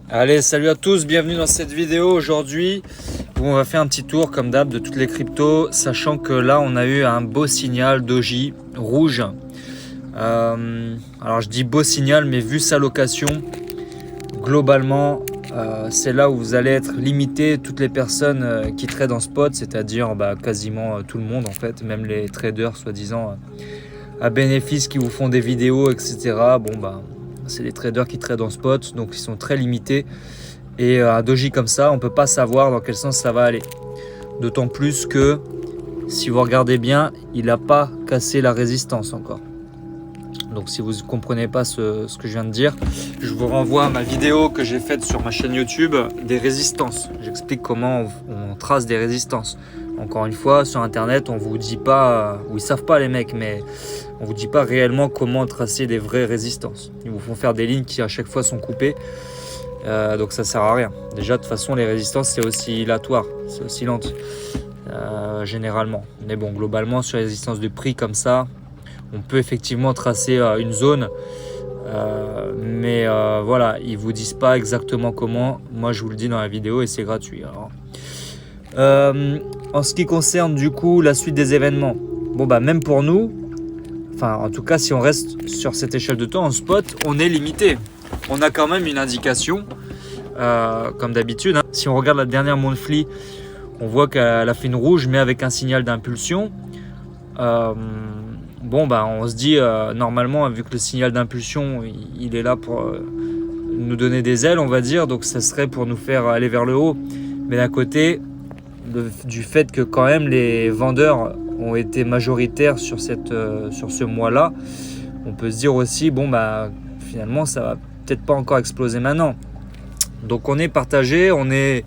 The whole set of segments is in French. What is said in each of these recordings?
Allez, salut à tous, bienvenue dans cette vidéo aujourd'hui où on va faire un petit tour comme d'hab de toutes les cryptos, sachant que là on a eu un beau signal doji rouge. Alors je dis beau signal, mais vu sa location, globalement c'est là où vous allez être limité, toutes les personnes qui tradent en spot, c'est-à-dire quasiment tout le monde en fait, même les traders soi-disant à bénéfice qui vous font des vidéos, etc. C'est les traders qui tradent en spot, donc ils sont très limités. Et un doji comme ça, on ne peut pas savoir dans quel sens ça va aller. D'autant plus que, si vous regardez bien, il n'a pas cassé la résistance encore. Donc si vous ne comprenez pas ce que je viens de dire, je vous renvoie à ma vidéo que j'ai faite sur ma chaîne YouTube des résistances. J'explique comment on trace des résistances. Encore une fois, sur internet, on vous dit pas, ou ils savent pas les mecs, mais on vous dit pas réellement comment tracer des vraies résistances. Ils vous font faire des lignes qui à chaque fois sont coupées, donc ça sert à rien. Déjà de toute façon, les résistances c'est oscillatoire, c'est oscillante généralement. Mais bon, globalement sur les résistances de prix comme ça, on peut effectivement tracer une zone, mais voilà, ils vous disent pas exactement comment. Moi, je vous le dis dans la vidéo et c'est gratuit. Alors, en ce qui concerne du coup la suite des événements, même pour nous, enfin en tout cas si on reste sur cette échelle de temps en spot, on est limité. On a quand même une indication, comme d'habitude. Si on regarde la dernière monthly, on voit qu'elle a fait une rouge mais avec un signal d'impulsion. On se dit normalement, vu que le signal d'impulsion il est là pour nous donner des ailes, on va dire, donc ça serait pour nous faire aller vers le haut. Mais d'un côté, du fait que quand même les vendeurs ont été majoritaires sur ce mois-là, on peut se dire aussi finalement ça va peut-être pas encore exploser maintenant. Donc on est partagé, on est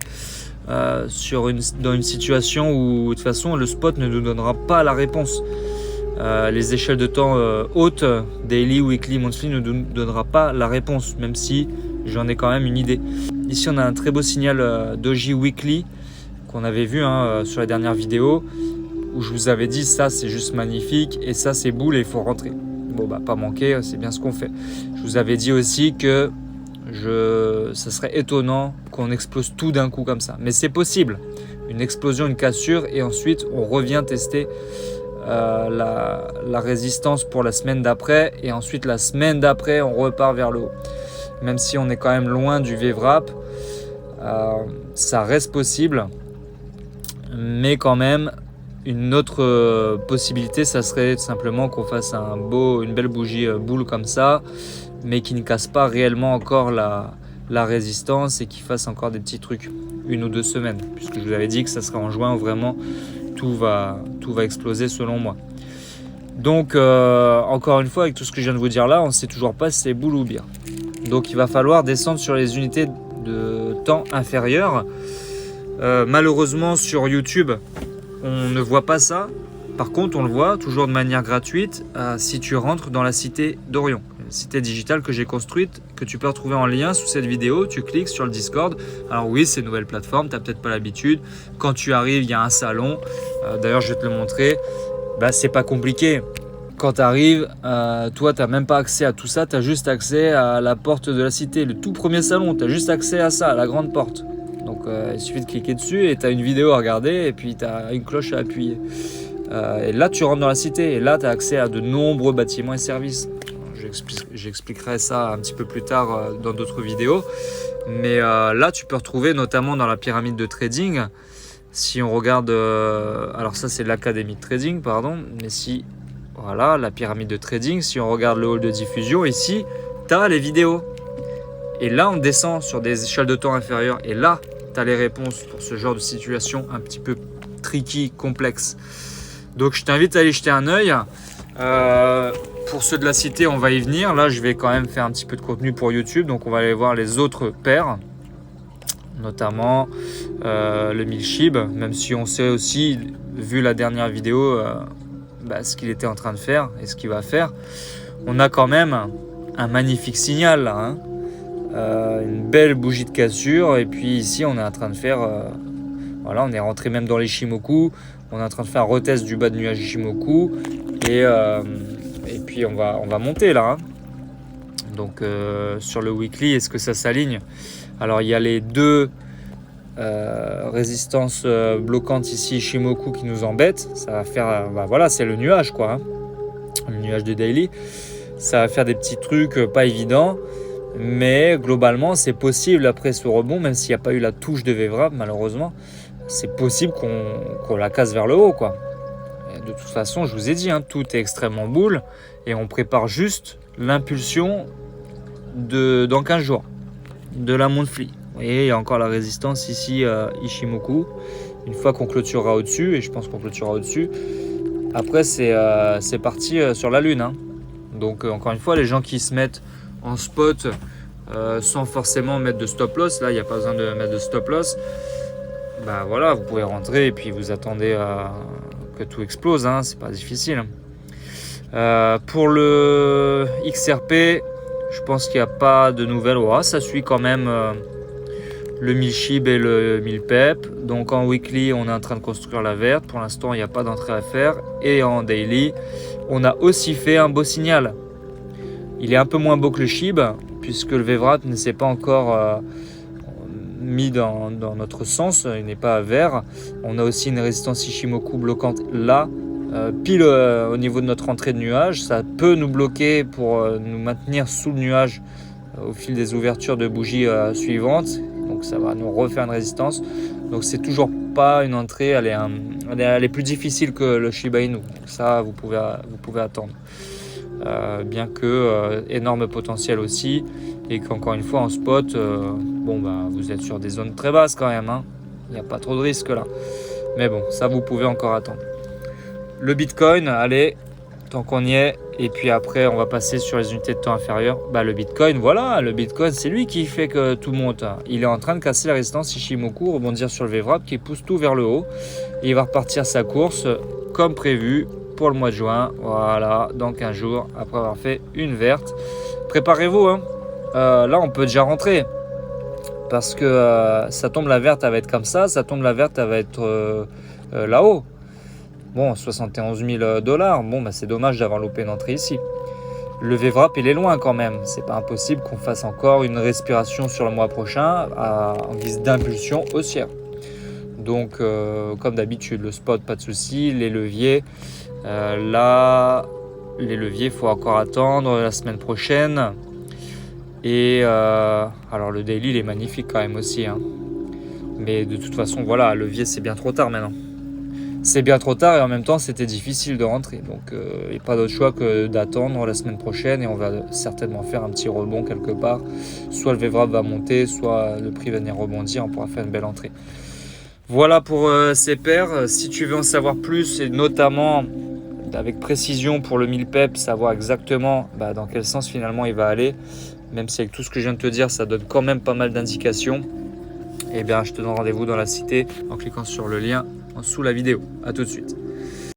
dans une situation où de toute façon le spot ne nous donnera pas la réponse. Les échelles de temps hautes, daily, weekly, monthly, ne nous donnera pas la réponse, même si j'en ai quand même une idée. Ici on a un très beau signal doji weekly qu'on avait vu sur la dernière vidéo, où je vous avais dit ça c'est juste magnifique et ça c'est boule et il faut rentrer. Pas manquer, c'est bien ce qu'on fait. Je vous avais dit aussi que ça serait étonnant qu'on explose tout d'un coup comme ça, mais c'est possible, une explosion, une cassure, et ensuite on revient tester la résistance pour la semaine d'après, et ensuite la semaine d'après on repart vers le haut. Même si on est quand même loin du VWAP, ça reste possible, mais quand même une autre possibilité, ça serait simplement qu'on fasse une belle bougie boule comme ça, mais qui ne casse pas réellement encore la résistance et qui fasse encore des petits trucs, 1 ou 2 semaines, puisque je vous avais dit que ça sera en juin où vraiment tout va exploser selon moi. Donc encore une fois, avec tout ce que je viens de vous dire là, on ne sait toujours pas si c'est boule ou bière. Donc il va falloir descendre sur les unités de temps inférieures. Malheureusement sur YouTube on ne voit pas ça. Par contre on le voit toujours de manière gratuite si tu rentres dans la cité d'Orion, une cité digitale que j'ai construite, que tu peux retrouver en lien sous cette vidéo. Tu cliques sur le Discord. Alors oui, c'est une nouvelle plateforme, tu n'as peut-être pas l'habitude. Quand tu arrives, il y a un salon, d'ailleurs je vais te le montrer. C'est pas compliqué. Quand tu arrives, toi tu n'as même pas accès à tout ça, tu as juste accès à la porte de la cité, le tout premier salon, tu as juste accès à ça, à la grande porte. Donc il suffit de cliquer dessus et tu as une vidéo à regarder et puis tu as une cloche à appuyer. Et là tu rentres dans la cité et là tu as accès à de nombreux bâtiments et services. J'expliquerai ça un petit peu plus tard dans d'autres vidéos. Mais là tu peux retrouver notamment dans la pyramide de trading, si on regarde, alors ça c'est l'académie de trading, pardon, mais si, voilà, la pyramide de trading, si on regarde le hall de diffusion, ici tu as les vidéos. Et là on descend sur des échelles de temps inférieures et là tu as les réponses pour ce genre de situation un petit peu tricky, complexe. Donc je t'invite à aller jeter un œil. Pour ceux de la cité, on va y venir. Là je vais quand même faire un petit peu de contenu pour YouTube, donc on va aller voir les autres paires, notamment le Milshib, même si on sait aussi, vu la dernière vidéo, ce qu'il était en train de faire et ce qu'il va faire. On a quand même un magnifique signal là, une belle bougie de cassure, et puis ici on est en train de faire on est rentré même dans les Shimoku, on est en train de faire un retest du bas de nuage Shimoku, et puis on va monter là, Donc sur le weekly, est-ce que ça s'aligne? Alors il y a les deux résistances bloquantes ici Ishimoku qui nous embêtent. Ça va faire, voilà, c'est le nuage quoi, hein. Le nuage de daily. Ça va faire des petits trucs pas évidents. Mais globalement, c'est possible après ce rebond, même s'il n'y a pas eu la touche de VWAP, malheureusement, c'est possible qu'on la casse vers le haut, quoi. Et de toute façon, je vous ai dit, hein, tout est extrêmement boule et on prépare juste l'impulsion dans 15 jours de la monthly. Vous voyez, il y a encore la résistance ici, Ishimoku. Une fois qu'on clôturera au-dessus, et je pense qu'on clôturera au-dessus, après c'est parti sur la lune, hein. Donc encore une fois, les gens qui se mettent en spot sans forcément mettre de stop loss, là il n'y a pas besoin de mettre de stop loss, voilà, vous pouvez rentrer et puis vous attendez que tout explose, hein, c'est pas difficile. Pour le XRP, je pense qu'il n'y a pas de nouvelles. Ça suit quand même le 1000 SHIB et le 1000 PEP. Donc en weekly, on est en train de construire la verte. Pour l'instant, il n'y a pas d'entrée à faire. Et en daily, on a aussi fait un beau signal. Il est un peu moins beau que le SHIB, puisque le VWAP ne s'est pas encore mis dans notre sens. Il n'est pas vert. On a aussi une résistance Ishimoku bloquante là, pile au niveau de notre entrée de nuage. Ça peut nous bloquer pour nous maintenir sous le nuage au fil des ouvertures de bougies suivantes. Donc ça va nous refaire une résistance. Donc c'est toujours pas une entrée, elle est plus difficile que le Shiba Inu. Donc ça, vous pouvez attendre. Bien que énorme potentiel aussi, et qu'encore une fois en spot, vous êtes sur des zones très basses quand même, hein. Il n'y a pas trop de risques là. Mais bon, ça vous pouvez encore attendre. Le Bitcoin, allez, tant qu'on y est, et puis après on va passer sur les unités de temps inférieures. Le Bitcoin, voilà, le Bitcoin c'est lui qui fait que tout monte. Il est en train de casser la résistance Ishimoku, rebondir sur le VWAP qui pousse tout vers le haut, et il va repartir sa course comme prévu pour le mois de juin, voilà, dans 15 jours, après avoir fait une verte. Préparez-vous, hein. Là on peut déjà rentrer, parce que ça tombe la verte, elle va être comme ça tombe la verte, elle va être là-haut. Bon, 71 000 $, c'est dommage d'avoir loupé une entrée ici. Le VWAP, il est loin quand même, c'est pas impossible qu'on fasse encore une respiration sur le mois prochain en guise d'impulsion haussière. Donc, comme d'habitude, le spot, pas de souci, les leviers... là, les leviers, il faut encore attendre la semaine prochaine. Et alors le daily, il est magnifique quand même aussi, hein. Mais de toute façon, voilà, levier, c'est bien trop tard maintenant. C'est bien trop tard et en même temps, c'était difficile de rentrer. Donc, il n'y a pas d'autre choix que d'attendre la semaine prochaine et on va certainement faire un petit rebond quelque part. Soit le VWAP va monter, soit le prix va venir rebondir, on pourra faire une belle entrée. Voilà pour ces paires. Si tu veux en savoir plus, et notamment avec précision pour le 1000 PEP, savoir exactement dans quel sens finalement il va aller, même si avec tout ce que je viens de te dire, ça donne quand même pas mal d'indications, je te donne rendez-vous dans la cité en cliquant sur le lien sous la vidéo. A tout de suite.